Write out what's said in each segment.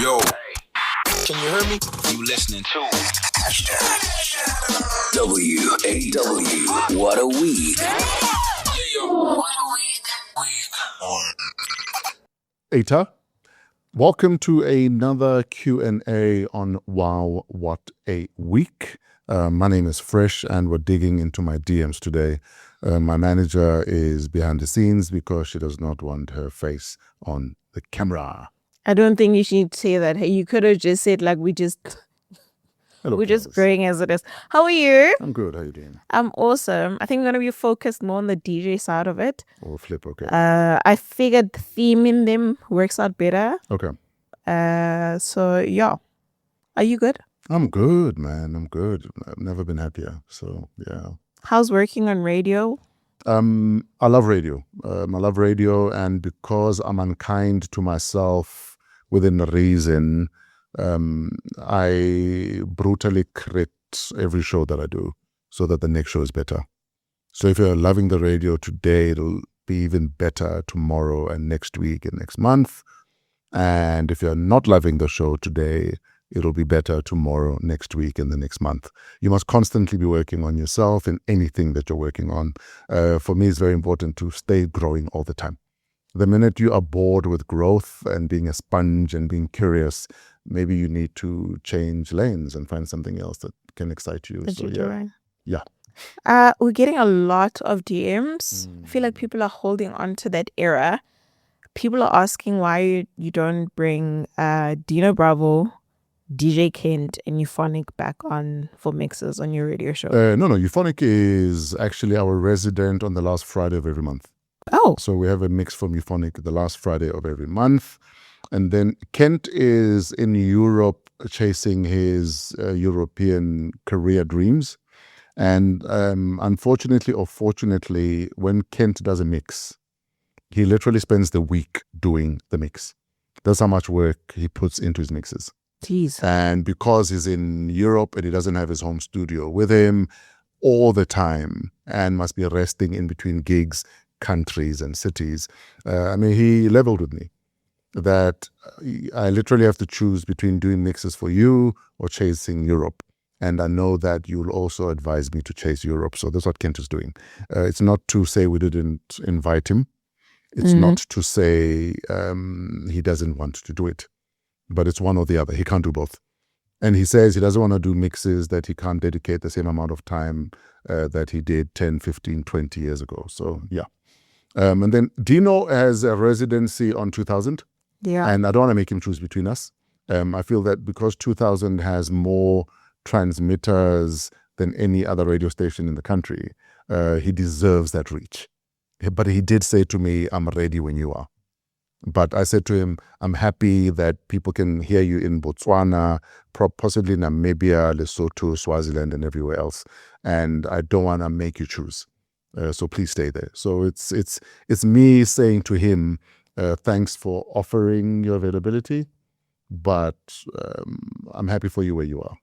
Yo, can you hear me? You listening to WAW. What a week. Eta, welcome to another Q&A on Wow, What a Week. My name is Fresh and we're digging into my DMs today. My manager is behind the scenes because she does not want her face on the camera. I don't think you should say that. Hey, you could have just said like we're just growing as it is. How are you? I'm good. How are you doing? I'm awesome. I think we're gonna be focused more on the DJ side of it. Or flip, okay. I figured theming them works out better. Okay. So yeah. Are you good? I'm good, man. I'm good. I've never been happier. So yeah. How's working on radio? I love radio. I love radio, and because I'm unkind to myself within reason, I brutally crit every show that I do so that the next show is better. So if you're loving the radio today, it'll be even better tomorrow and next week and next month. And if you're not loving the show today, it'll be better tomorrow, next week, and the next month. You must constantly be working on yourself in anything that you're working on. For me, it's very important to stay growing all the time. The minute you are bored with growth and being a sponge and being curious, maybe you need to change lanes and find something else that can excite you. What So you're doing? yeah. We're getting a lot of DMs. I feel like people are holding on to that era. People are asking why you don't bring Dino Bravo, DJ Kent, and Euphonic back on for mixes on your radio show. No, Euphonic is actually our resident on the last Friday of every month. Oh, So we have a mix from Euphonic the last Friday of every month. And then Kent is in Europe chasing his European career dreams. And unfortunately or fortunately, when Kent does a mix, he literally spends the week doing the mix. That's how much work he puts into his mixes. jeez. And because he's in Europe and he doesn't have his home studio with him all the time and must be resting in between gigs, countries and cities, he leveled with me that I literally have to choose between doing mixes for you or chasing Europe. And I know that you'll also advise me to chase Europe. So that's what Kent is doing. It's not to say we didn't invite him. It's not to say he doesn't want to do it. But it's one or the other. He can't do both. And he says he doesn't want to do mixes that he can't dedicate the same amount of time that he did 10, 15, 20 years ago. So, yeah. And then Dino has a residency on 2000. Yeah. And I don't want to make him choose between us. I feel that because 2000 has more transmitters than any other radio station in the country, he deserves that reach. But he did say to me, I'm ready when you are. But I said to him, I'm happy that people can hear you in Botswana, possibly Namibia, Lesotho, Swaziland, and everywhere else. And I don't want to make you choose. So please stay there. So it's me saying to him, thanks for offering your availability, but I'm happy for you where you are.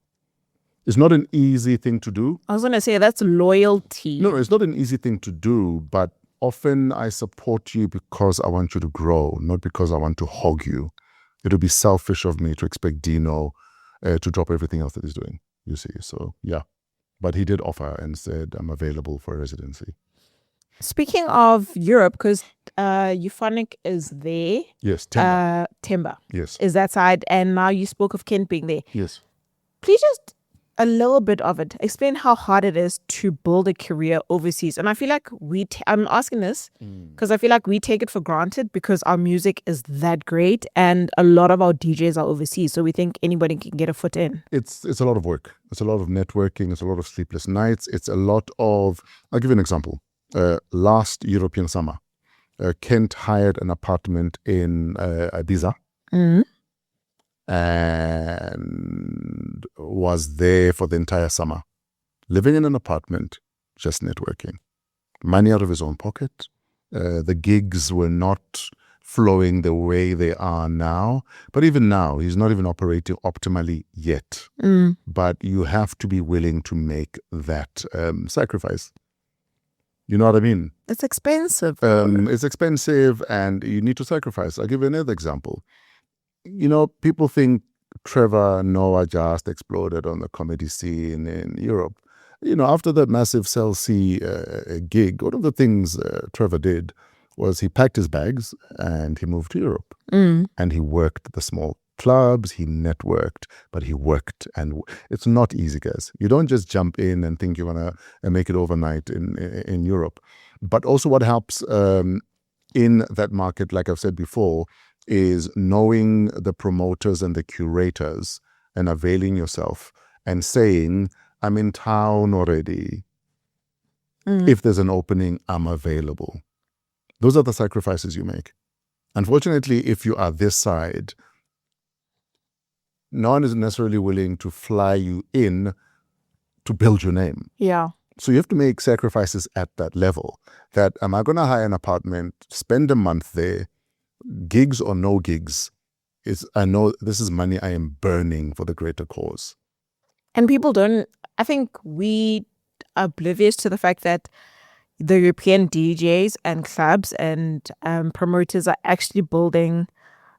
It's not an easy thing to do. I was going to say that's loyalty. No, it's not an easy thing to do, but often I support you because I want you to grow, not because I want to hog you. It would be selfish of me to expect Dino to drop everything else that he's doing, you see. So, yeah. But he did offer and said, I'm available for a residency. Speaking of Europe, because Euphonic is there. Yes, Temba. Temba Yes. is that side. And now you spoke of Kent being there. Yes. Please just a little bit of it. Explain how hard it is to build a career overseas. And I feel like I'm asking this because I feel like we take it for granted because our music is that great and a lot of our DJs are overseas. So we think anybody can get a foot in. It's a lot of work. It's a lot of networking. It's a lot of sleepless nights. It's a lot of, I'll give you an example. Last European summer, Kent hired an apartment in Ibiza. And was there for the entire summer, living in an apartment, just networking. Money out of his own pocket. The gigs were not flowing the way they are now. But even now, he's not even operating optimally yet. But you have to be willing to make that sacrifice. You know what I mean? It's expensive. It's expensive and you need to sacrifice. I'll give you another example. people think Trevor Noah just exploded on the comedy scene in Europe. After that massive Cell C gig, one of the things Trevor did was he packed his bags and he moved to Europe. And he worked the small clubs, he networked, but he worked. And it's not easy, guys. You don't just jump in and think you're going to make it overnight in Europe. But also what helps in that market, like I've said before, is knowing the promoters and the curators and availing yourself and saying, I'm in town already. If there's an opening, I'm available. Those are the sacrifices you make. Unfortunately, if you are this side, no one is necessarily willing to fly you in to build your name. Yeah. So you have to make sacrifices at that level. That am I going to hire an apartment, spend a month there, gigs or no gigs? I know this is money I am burning for the greater cause. And people don't, I think we are oblivious to the fact that the European DJs and clubs and promoters are actually building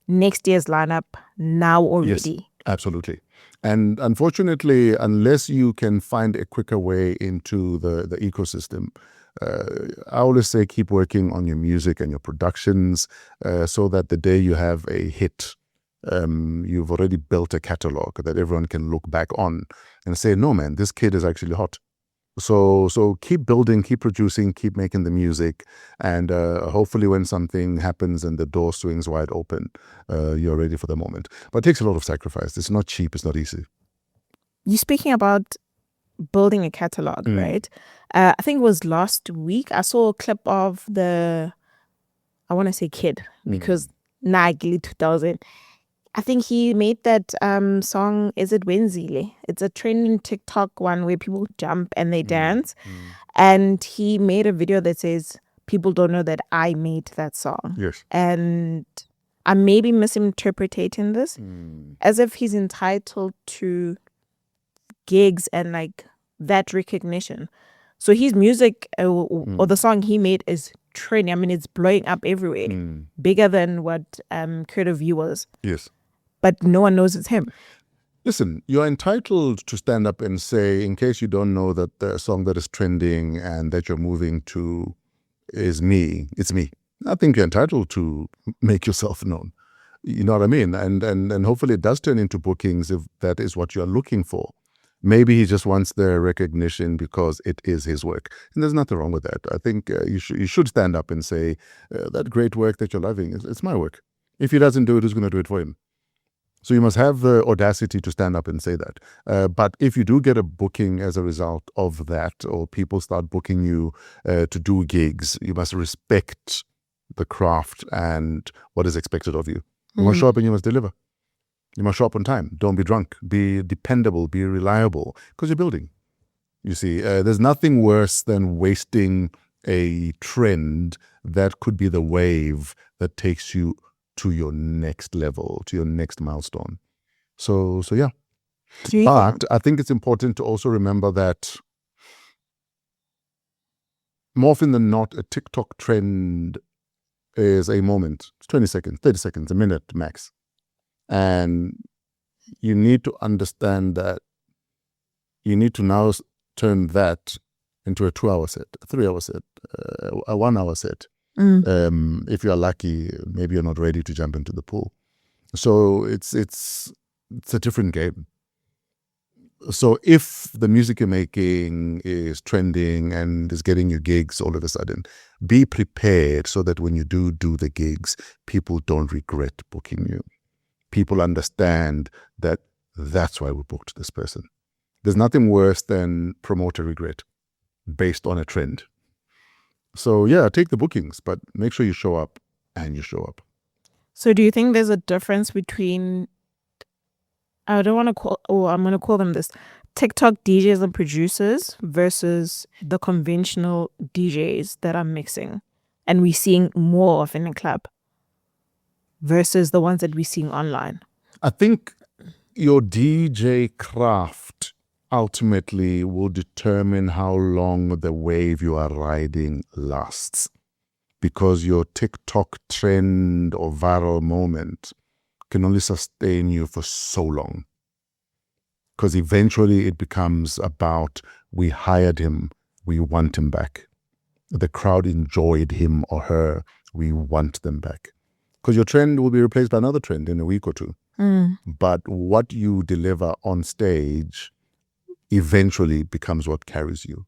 next year's lineup now already. Yes, absolutely. And unfortunately, unless you can find a quicker way into the ecosystem, I always say keep working on your music and your productions so that the day you have a hit, you've already built a catalog that everyone can look back on and say, no, man, this kid is actually hot. So keep building, keep producing, keep making the music, and hopefully when something happens and the door swings wide open, you're ready for the moment. But it takes a lot of sacrifice. It's not cheap. It's not easy. You're speaking about building a catalog, right? I think it was last week. I saw a clip of I want to say kid, because Nagli 2000. I think he made that song, Is It Wednesday? It's a trending TikTok one where people jump and they dance. And he made a video that says, people don't know that I made that song. Yes. And I may be misinterpreting this as if he's entitled to gigs and like that recognition. So his music or the song he made is trending. I mean, it's blowing up everywhere, bigger than what Creative View was. Yes. But no one knows it's him. Listen, you're entitled to stand up and say, in case you don't know that the song that is trending and that you're moving to is me, it's me. I think you're entitled to make yourself known. You know what I mean? And hopefully it does turn into bookings if that is what you're looking for. Maybe he just wants the recognition because it is his work. And there's nothing wrong with that. I think you should stand up and say, that great work that you're loving, it's my work. If he doesn't do it, who's going to do it for him? So you must have the audacity to stand up and say that. But if you do get a booking as a result of that, or people start booking you to do gigs, you must respect the craft and what is expected of you. You must show up and you must deliver. You must show up on time. Don't be drunk. Be dependable. Be reliable. Because you're building. You see, there's nothing worse than wasting a trend that could be the wave that takes you to your next level, to your next milestone. So yeah. But I think it's important to also remember that more often than not, a TikTok trend is a moment. It's 20 seconds, 30 seconds, a minute max. And you need to understand that you need to now turn that into a 2-hour set, a 3-hour set, a 1-hour set. If you're lucky, maybe you're not ready to jump into the pool. So it's a different game. So if the music you're making is trending and is getting you gigs all of a sudden, be prepared so that when you do the gigs, people don't regret booking you. People understand that that's why we booked this person. There's nothing worse than promoter regret based on a trend. So yeah, take the bookings, but make sure you show up and you show up. So do you think there's a difference between, I'm going to call them this, TikTok DJs and producers versus the conventional DJs that are mixing and we're seeing more of in a club versus the ones that we're seeing online? I think your DJ craft ultimately will determine how long the wave you are riding lasts, because your TikTok trend or viral moment can only sustain you for so long. Because eventually it becomes about, we hired him, we want him back. The crowd enjoyed him or her, we want them back. Because your trend will be replaced by another trend in a week or two. But what you deliver on stage eventually becomes what carries you.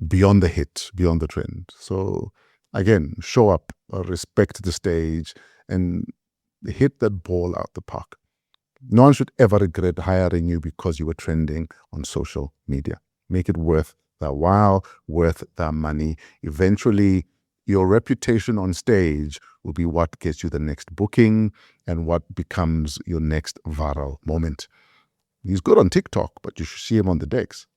Beyond the hit, beyond the trend. So again, show up, respect the stage, and hit that ball out the park. No one should ever regret hiring you because you were trending on social media. Make it worth the while, worth the money. Eventually, your reputation on stage will be what gets you the next booking and what becomes your next viral moment. He's good on TikTok, but you should see him on the decks.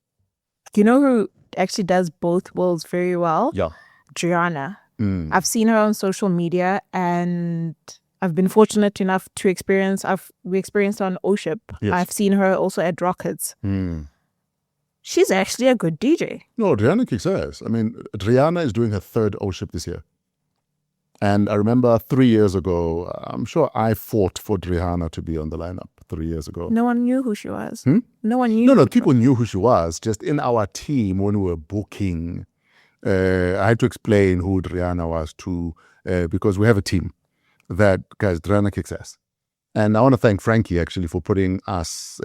You know who actually does both worlds very well? Yeah. Gianna. I've seen her on social media, and I've been fortunate enough to experience, we experienced her on O-Ship. Yes. I've seen her also at Rockets. She's actually a good DJ. No, Rihanna kicks ass. I mean, Rihanna is doing her third O-Ship this year. And I remember 3 years ago, I'm sure I fought for Rihanna to be on the lineup 3 years ago. No one knew who she was. No one knew. No, people knew who she was. Just in our team, when we were booking, I had to explain who Rihanna was to, because we have a team that, guys, Rihanna kicks ass. And I want to thank Frankie, actually, for putting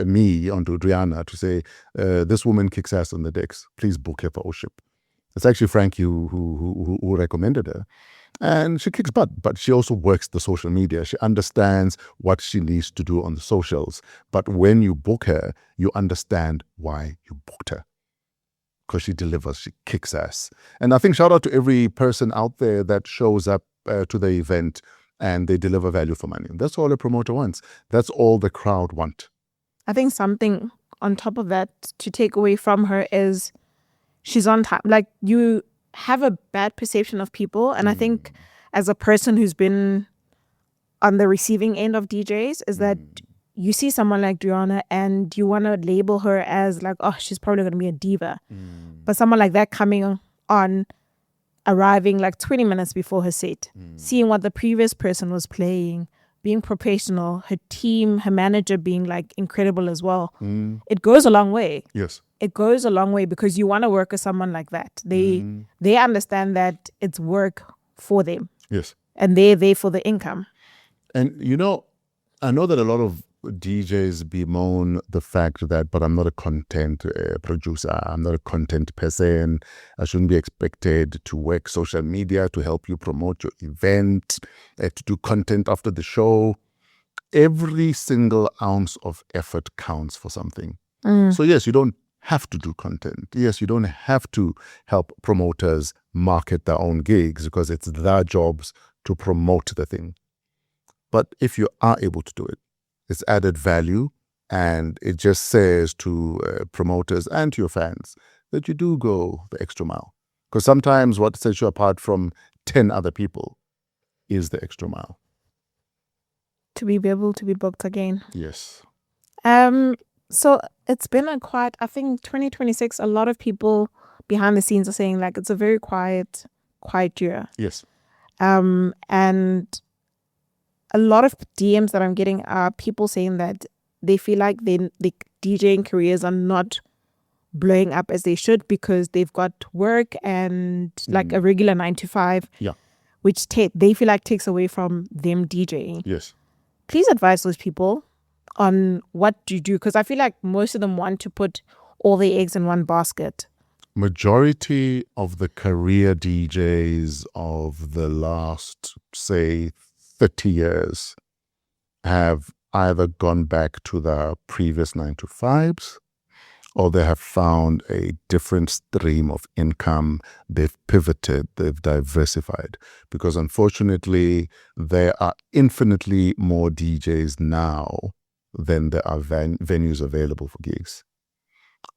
me onto Rihanna to say, this woman kicks ass on the decks. Please book her for O-Ship. It's actually Frankie who recommended her. And she kicks butt, but she also works the social media. She understands what she needs to do on the socials. But when you book her, you understand why you booked her. Because she delivers, she kicks ass. And I think shout out to every person out there that shows up to the event and they deliver value for money. That's all a promoter wants. That's all the crowd want. I think something on top of that to take away from her is she's on time. Like, you have a bad perception of people. And I think as a person who's been on the receiving end of DJs is that you see someone like Rihanna and you want to label her as like, oh, she's probably going to be a diva. But someone like that coming on, arriving like 20 minutes before her set, seeing what the previous person was playing, being professional, her team, her manager being like incredible as well. It goes a long way. Yes. It goes a long way because you want to work with someone like that. They understand that it's work for them. Yes. And they're there for the income. And you know, I know that a lot of DJs bemoan the fact that, but I'm not a content producer. I'm not a content person. I shouldn't be expected to work social media to help you promote your event, to do content after the show. Every single ounce of effort counts for something. So yes, you don't have to do content. Yes, you don't have to help promoters market their own gigs because it's their jobs to promote the thing. But if you are able to do it, it's added value, and it just says to promoters and to your fans that you do go the extra mile. Because sometimes what sets you apart from 10 other people is the extra mile. To be able to be booked again. Yes. So it's been I think 2026, a lot of people behind the scenes are saying like it's a very quiet year. Yes. And a lot of DMs that I'm getting are people saying that they feel like the DJing careers are not blowing up as they should because they've got work and like a regular 9 to 5, which they feel like takes away from them DJing. Yes. Please advise those people on what to do, because I feel like most of them want to put all their eggs in one basket. Majority of the career DJs of the last, say, 30 years have either gone back to their previous 9 to 5s or they have found a different stream of income. They've pivoted, they've diversified, because unfortunately there are infinitely more DJs now than there are venues available for gigs.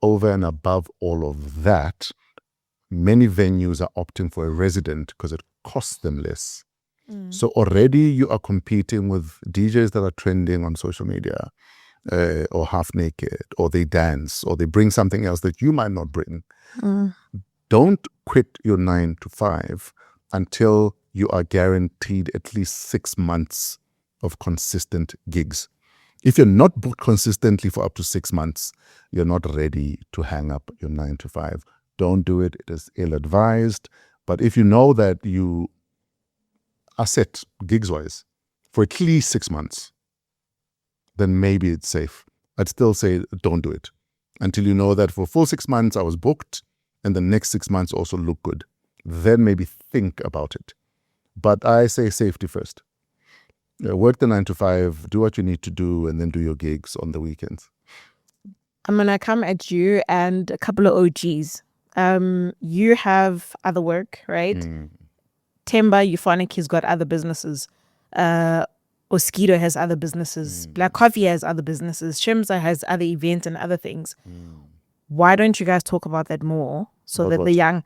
Over and above all of that, many venues are opting for a resident because it costs them less. So already you are competing with DJs that are trending on social media, or half naked, or they dance, or they bring something else that you might not bring. Don't quit your 9 to 5 until you are guaranteed at least 6 months of consistent gigs. If you're not booked consistently for up to 6 months, you're not ready to hang up your 9 to 5. Don't do it. It is ill-advised. But if you know that you are set gigs-wise for at least 6 months, then maybe it's safe. I'd still say don't do it until you know that for full 6 months I was booked and the next 6 months also look good. Then maybe think about it. But I say safety first. Work the 9 to 5, do what you need to do, and then do your gigs on the weekends. I'm going to come at you and a couple of OGs. You have other work, right? Temba Euphonic, he's got other businesses. Oskido has other businesses. Black Coffee has other businesses. Shimza has other events and other things. Why don't you guys talk about that more so that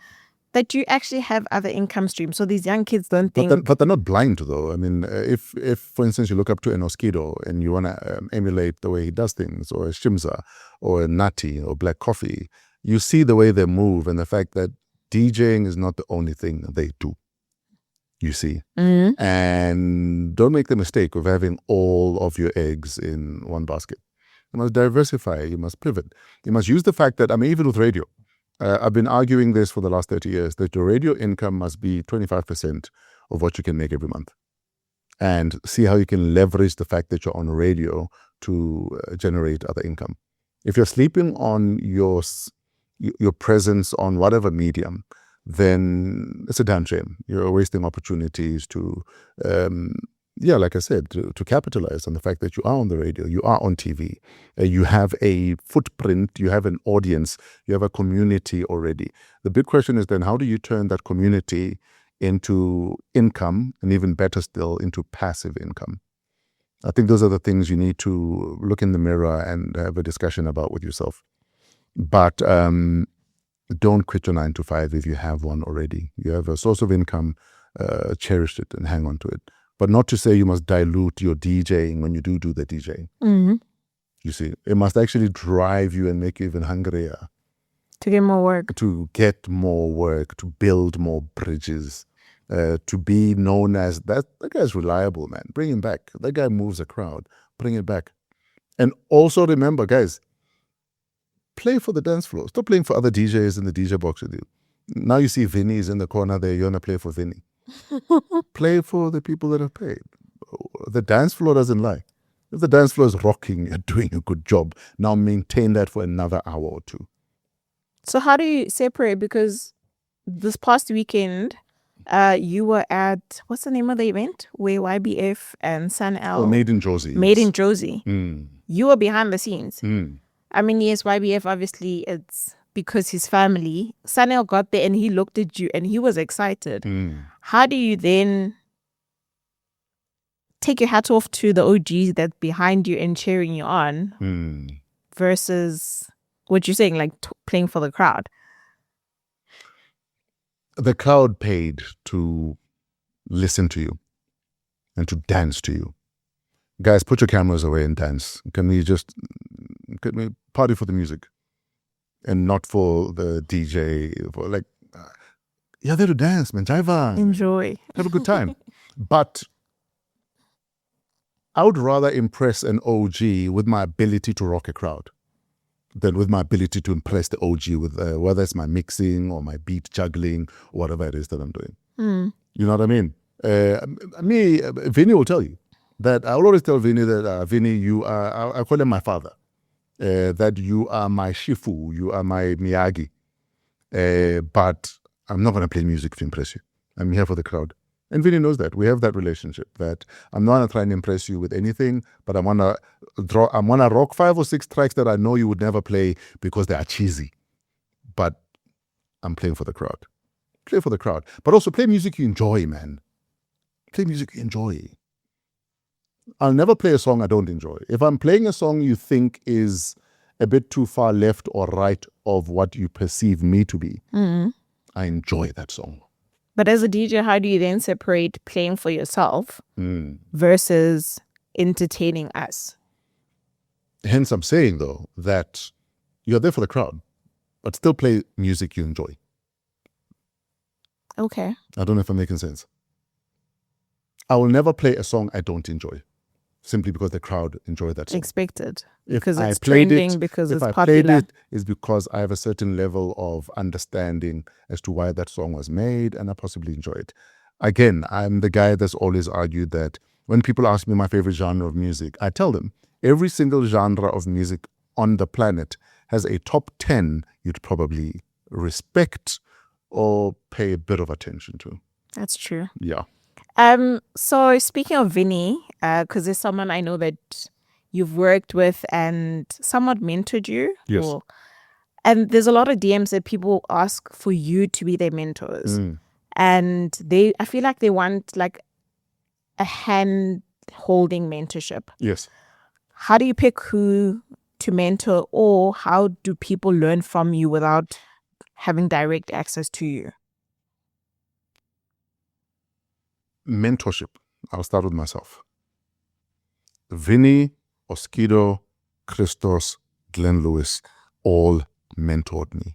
that you actually have other income streams so these young kids don't think... But they're not blind though. I mean, if for instance, you look up to an Oskido and you want to emulate the way he does things, or a Shimza, or a Nati, or Black Coffee, you see the way they move and the fact that DJing is not the only thing they do. You see? And don't make the mistake of having all of your eggs in one basket. You must diversify. You must pivot. You must use the fact that, I mean, even with radio, I've been arguing this for the last 30 years, that your radio income must be 25% of what you can make every month. And see how you can leverage the fact that you're on radio to generate other income. If you're sleeping on your presence on whatever medium, then it's a damn shame. You're wasting opportunities to, like I said, to capitalize on the fact that you are on the radio, you are on TV, you have a footprint, you have an audience, you have a community already. The big question is then, how do you turn that community into income, and even better still, into passive income? I think those are the things you need to look in the mirror and have a discussion about with yourself. But don't quit your 9 to 5 if you have one already. You have a source of income, cherish it and hang on to it. But not to say you must dilute your DJing when you do the DJing. You see, it must actually drive you and make you even hungrier. To get more work. To get more work, to build more bridges, to be known as, that guy's reliable, man. Bring him back. That guy moves a crowd. Bring it back. And also remember, guys, play for the dance floor. Stop playing for other DJs in the DJ box with you. Now you see Vinny's in the corner there. You want to play for Vinny. Play for the people that have paid. The dance floor doesn't lie. If the dance floor is rocking, you're doing a good job. Now maintain that for another hour or two. So how do you separate? Because this past weekend, you were at, what's the name of the event? Where YBF and Sun L. Oh, Made in Josie. Made in Josie. You were behind the scenes. I mean, yes, YBF, obviously, it's because his family. Sanel got there and he looked at you and he was excited. How do you then take your hat off to the OGs that's behind you and cheering you on versus what you're saying, like playing for the crowd? The crowd paid to listen to you and to dance to you. Guys, put your cameras away and dance. Can we party for the music and not for the DJ? You're there to dance, man. Jaiva. Enjoy. Have a good time. But I would rather impress an OG with my ability to rock a crowd than with my ability to impress the OG with whether it's my mixing or my beat juggling or whatever it is that I'm doing. You know what I mean? Vinny will tell you that I will always tell Vinny that, Vinny, you are, I call him my father, that you are my Shifu, you are my Miyagi. But I'm not going to play music to impress you. I'm here for the crowd. And Vinny knows that. We have that relationship that I'm not going to try and impress you with anything, but I want to rock 5 or 6 tracks that I know you would never play because they are cheesy. But I'm playing for the crowd. Play for the crowd. But also play music you enjoy, man. Play music you enjoy. I'll never play a song I don't enjoy. If I'm playing a song you think is a bit too far left or right of what you perceive me to be, I enjoy that song. But as a DJ, how do you then separate playing for yourself versus entertaining us? Hence, I'm saying, though, that you're there for the crowd, but still play music you enjoy. Okay. I don't know if I'm making sense. I will never play a song I don't enjoy. simply because the crowd enjoy that song. Expected. If Because I it's played trending, it, because if it's I popular. played it, it's because I have a certain level of understanding as to why that song was made, and I possibly enjoy it. Again, I'm the guy that's always argued that when people ask me my favorite genre of music, I tell them every single genre of music on the planet has a top 10 you'd probably respect or pay a bit of attention to. That's true. Yeah. So speaking of Vinny, because there's someone I know that you've worked with and somewhat mentored you. Yes. And there's a lot of DMs that people ask for you to be their mentors. And I feel like they want like a hand holding mentorship. Yes. How do you pick who to mentor, or how do people learn from you without having direct access to you? Mentorship. I'll start with myself. Vinny, Oskido, Christos, Glenn Lewis all mentored me.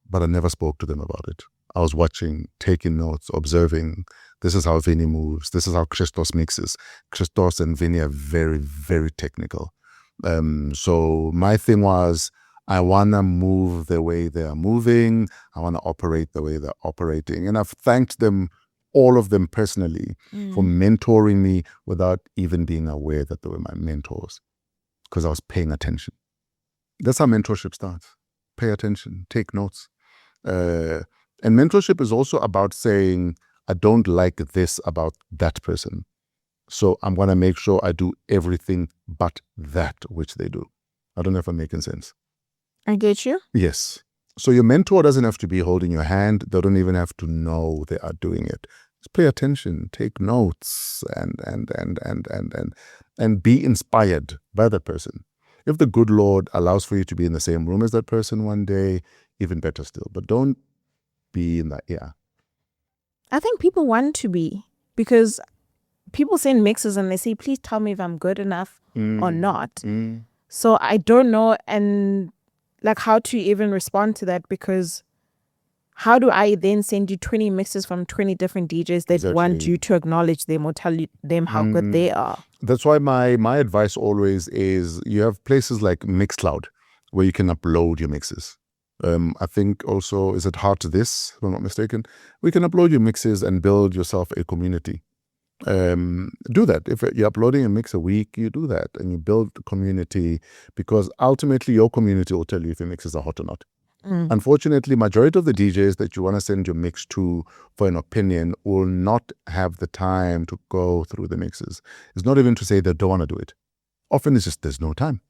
But I never spoke to them about it. I was watching, taking notes, observing. This is how Vinny moves. This is how Christos mixes. Christos and Vinny are very, very technical. So my thing was, I want to move the way they are moving. I want to operate the way they're operating. And I've thanked them, all of them personally, for mentoring me without even being aware that they were my mentors, because I was paying attention. That's how mentorship starts. Pay attention, take notes. And mentorship is also about saying, I don't like this about that person, so I'm going to make sure I do everything but that which they do. I don't know if I'm making sense. I get you. Yes. So your mentor doesn't have to be holding your hand. They don't even have to know they are doing it. Just pay attention, take notes, and be inspired by that person. If the good Lord allows for you to be in the same room as that person one day, even better still. But don't be in that, I think people want to be, because people send mixes and they say, please tell me if I'm good enough or not. So I don't know, and like how to even respond to that, because how do I then send you 20 mixes from 20 different DJs that want you to acknowledge them or tell them how good they are? That's why my advice always is, you have places like Mixcloud where you can upload your mixes. I think also, is it Heart This, if I'm not mistaken? We can upload your mixes and build yourself a community. Do that. If you're uploading a mix a week, you do that and you build the community, because ultimately your community will tell you if your mixes are hot or not. Unfortunately, majority of the DJs that you want to send your mix to for an opinion will not have the time to go through the mixes. It's not even to say they don't want to do it. Often it's just there's no time.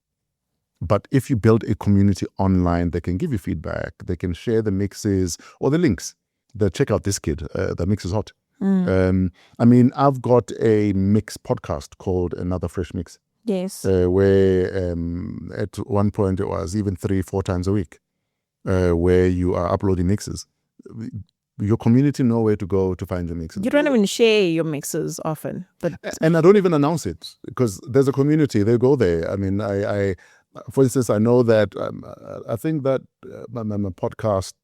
But if you build a community online, they can give you feedback, they can share the mixes or the links. They check out this kid, the mix is hot. I mean, I've got a mix podcast called Another Fresh Mix. Yes. Where at one point it was even 3-4 times a week, where you are uploading mixes. Your community know where to go to find your mixes. You don't even share your mixes often, but and I don't even announce it, because there's a community. They go there. I mean, I for instance, I know that I think that my podcast,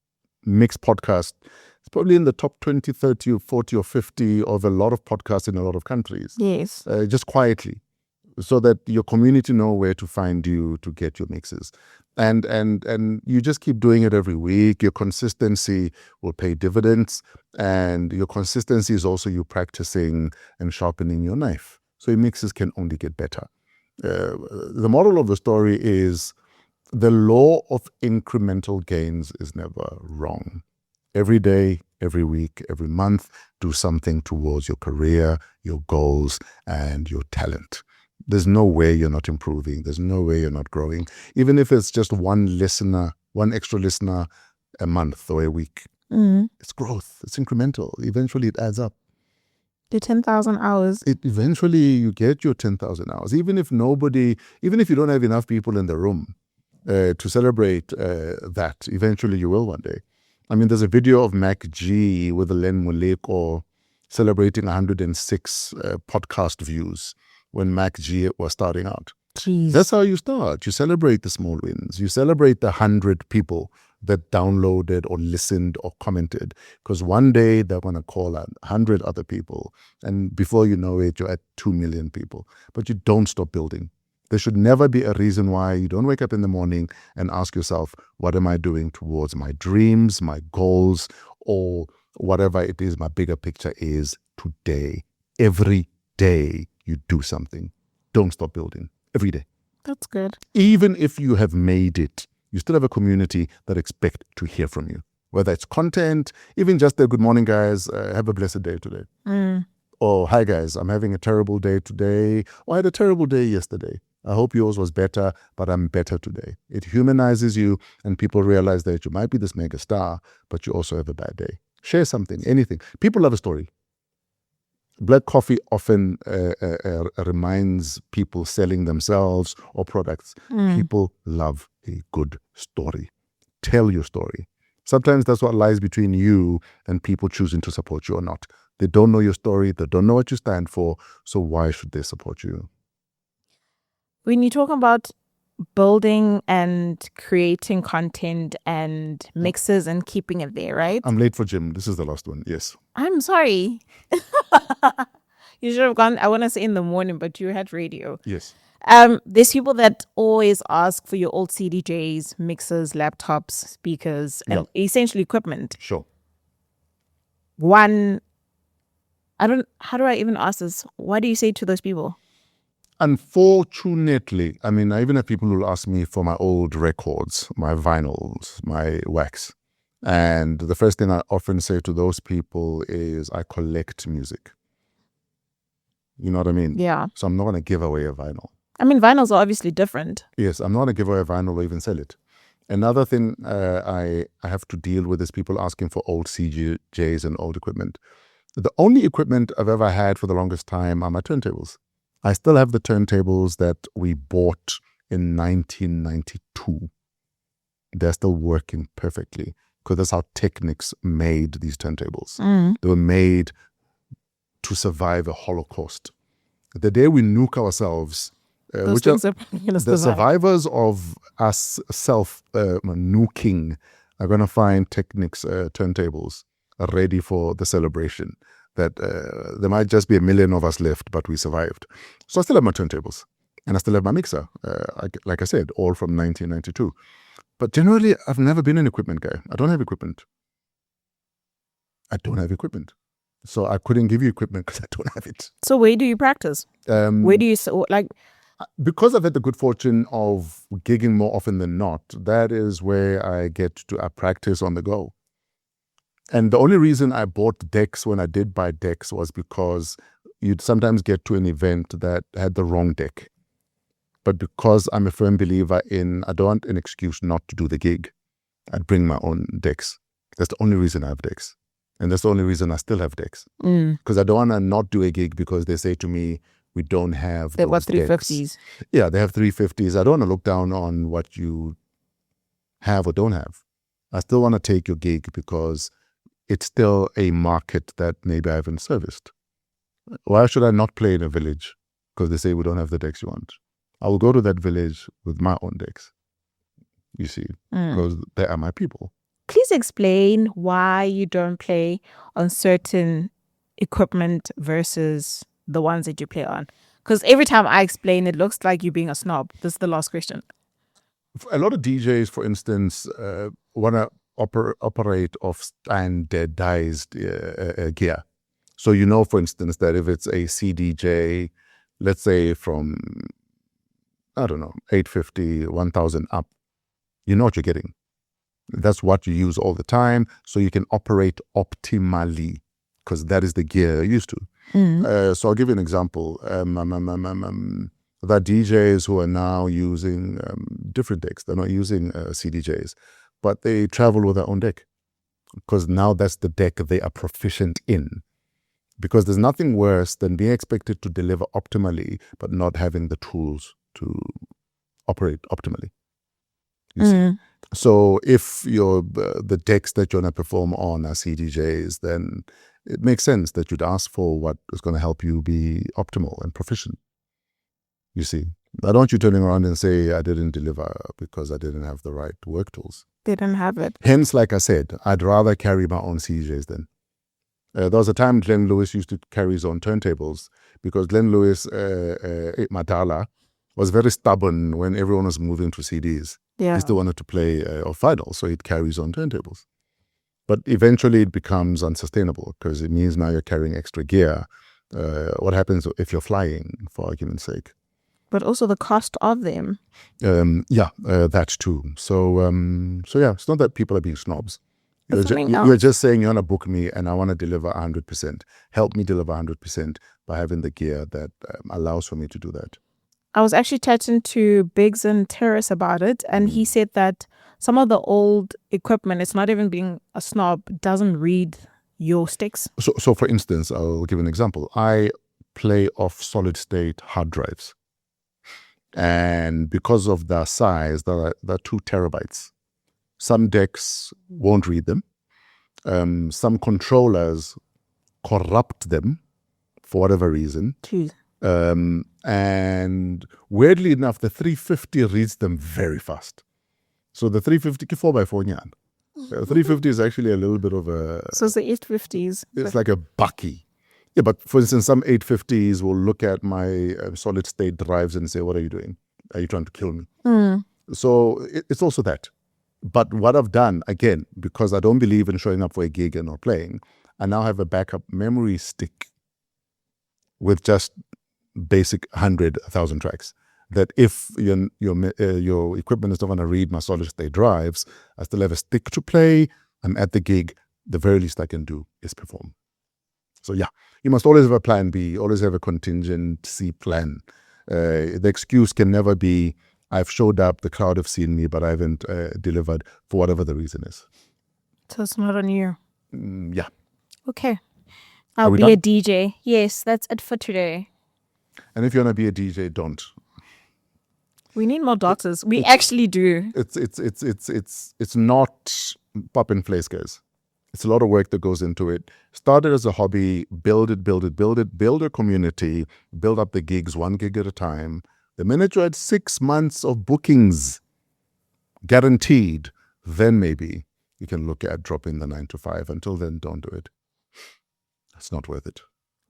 mix podcast, it's probably in the top 20, 30, or 40 or 50 of a lot of podcasts in a lot of countries. yes. Just quietly, so that your community know where to find you to get your mixes. And you just keep doing it every week. Your consistency will pay dividends, and your consistency is also you practicing and sharpening your knife. So your mixes can only get better. The moral of the story is, the law of incremental gains is never wrong. Every day, every week, every month, do something towards your career, your goals, and your talent. There's no way you're not improving. There's no way you're not growing. Even if it's just one extra listener a month or a week, it's growth. It's incremental. Eventually it adds up. The 10,000 hours. Eventually you get your 10,000 hours. Even if you don't have enough people in the room to celebrate that, eventually you will one day. I mean, there's a video of Mac G with Len Moleko celebrating 106 podcast views when Mac G was starting out. Jeez. That's how you start. You celebrate the small wins. You celebrate the 100 people that downloaded or listened or commented. Because one day they're going to call 100 other people, and before you know it, you're at 2 million people. But you don't stop building. There should never be a reason why you don't wake up in the morning and ask yourself, what am I doing towards my dreams, my goals, or whatever it is my bigger picture is today. Every day you do something. Don't stop building. Every day. That's good. Even if you have made it, you still have a community that expect to hear from you. Whether it's content, even just a good morning, guys, have a blessed day today. Or, hi, guys, I'm having a terrible day today. Or I had a terrible day yesterday. I hope yours was better, but I'm better today. It humanizes you, and people realize that you might be this mega star, but you also have a bad day. Share something, anything. People love a story. Black coffee often reminds people selling themselves or products. People love a good story. Tell your story. Sometimes that's what lies between you and people choosing to support you or not. They don't know your story. They don't know what you stand for. So why should they support you? When you talk about building and creating content and mixes and keeping it there, right? I'm late for gym. This is the last one. Yes. I'm sorry. You should have gone, I want to say in the morning, but you had radio. Yes. There's people that always ask for your old CDJs, mixers, laptops, speakers, and essentially equipment. Sure. How do I even ask this? What do you say to those people? Unfortunately, I mean, I even have people who ask me for my old records, my vinyls, my wax. And the first thing I often say to those people is I collect music. You know what I mean? Yeah. So I'm not going to give away a vinyl. I mean, vinyls are obviously different. Yes, I'm not going to give away a vinyl or even sell it. Another thing I have to deal with is people asking for old CDJs and old equipment. The only equipment I've ever had for the longest time are my turntables. I still have the turntables that we bought in 1992. They're still working perfectly because that's how Technics made these turntables. They were made to survive a Holocaust. The day we nuke ourselves, which are the survivors of us self-nuking are going to find Technics turntables ready for the celebration. That there might just be 1 million of us left, but we survived. So I still have my turntables, and I still have my mixer, like I said, all from 1992. But generally, I've never been an equipment guy. I don't have equipment. So I couldn't give you equipment because I don't have it. So where do you practice? Where do you, because I've had the good fortune of gigging more often than not, that is where I get to practice on the go. And the only reason I bought decks when I did buy decks was because you'd sometimes get to an event that had the wrong deck. But because I'm a firm believer in, I don't want an excuse not to do the gig. I'd bring my own decks. That's the only reason I have decks. And that's the only reason I still have decks. Because I don't want to not do a gig because they say to me, we don't have they've got those 350s. decks. Yeah, they have 350s. I don't want to look down on what you have or don't have. I still want to take your gig because it's still a market that maybe I haven't serviced. Why should I not play in a village? Because they say we don't have the decks you want. I will go to that village with my own decks. You see, because they are my people. Please explain why you don't play on certain equipment versus the ones that you play on. Because every time I explain, it looks like you being a snob. This is the last question. A lot of DJs, for instance, want to operate off standardized gear. So you know, for instance, that if it's a CDJ, let's say from, I don't know, 850, 1000 up, you know what you're getting. That's what you use all the time, so you can operate optimally because that is the gear you're used to. So I'll give you an example. There are DJs who are now using different decks. They're not using CDJs, but they travel with their own deck because now that's the deck they are proficient in. Because there's nothing worse than being expected to deliver optimally, but not having the tools to operate optimally. You see? So if the decks that you're going to perform on are CDJs, then it makes sense that you'd ask for what is going to help you be optimal and proficient. You see, Why don't you turn around and say, I didn't deliver because I didn't have the right work tools? They didn't have it. Hence, like I said, I'd rather carry my own CJs then. There was a time Glenn Lewis used to carry his own turntables because Glenn Lewis, Madala, was very stubborn when everyone was moving to CDs. Yeah. He still wanted to play off vinyl, so he'd carry his own turntables. But eventually it becomes unsustainable because it means now you're carrying extra gear. What happens if you're flying, for argument's sake? But also the cost of them. That too. So yeah, it's not that people are being snobs. You're just saying you want to book me and I want to deliver 100%. Help me deliver 100% by having the gear that allows for me to do that. I was actually chatting to Biggs and Terrace about it, and he said that some of the old equipment, it's not even being a snob, doesn't read your sticks. So for instance, I'll give an example. I play off solid state hard drives. And because of their size, they're 2 terabytes. Some decks won't read them. Some controllers corrupt them for whatever reason. And weirdly enough, the 350 reads them very fast. So the 350 4x4 nyan. 350 is actually a little bit of a... So it's the 850s. It's like a bucky. Yeah, but for instance, some 850s will look at my solid state drives and say, what are you doing? Are you trying to kill me? So it's also that. But what I've done, again, because I don't believe in showing up for a gig and not playing, I now have a backup memory stick with just basic 100,000 tracks. That if your equipment is not going to read my solid state drives, I still have a stick to play. I'm at the gig. The very least I can do is perform. So yeah, you must always have a plan B, always have a contingency plan. The excuse can never be, I've showed up, the crowd have seen me, but I haven't delivered for whatever the reason is. So it's not on you. Yeah. Okay. I'll be a DJ. Yes, that's it for today. And if you want to be a DJ, don't. We need more doctors. We actually do. It's not pop and place, guys. It's a lot of work that goes into it. Start it as a hobby, build it, build a community, build up the gigs 1 gig at a time. The minute you're at 6 months of bookings, guaranteed, then maybe you can look at dropping the 9 to 5. Until then, don't do it. It's not worth it.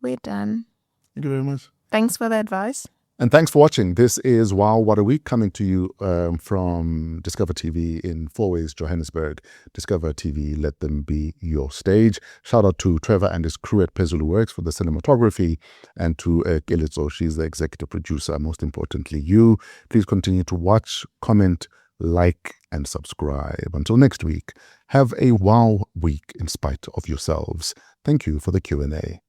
We're done. Thank you very much. Thanks for the advice. And thanks for watching. This is Wow, What a Week, coming to you from Discover TV in Fourways, Johannesburg. Discover TV, let them be your stage. Shout out to Trevor and his crew at Pezulu Works for the cinematography, and to Kelitso, she's the executive producer. Most importantly, you. Please continue to watch, comment, like, and subscribe. Until next week, have a wow week in spite of yourselves. Thank you for the Q&A.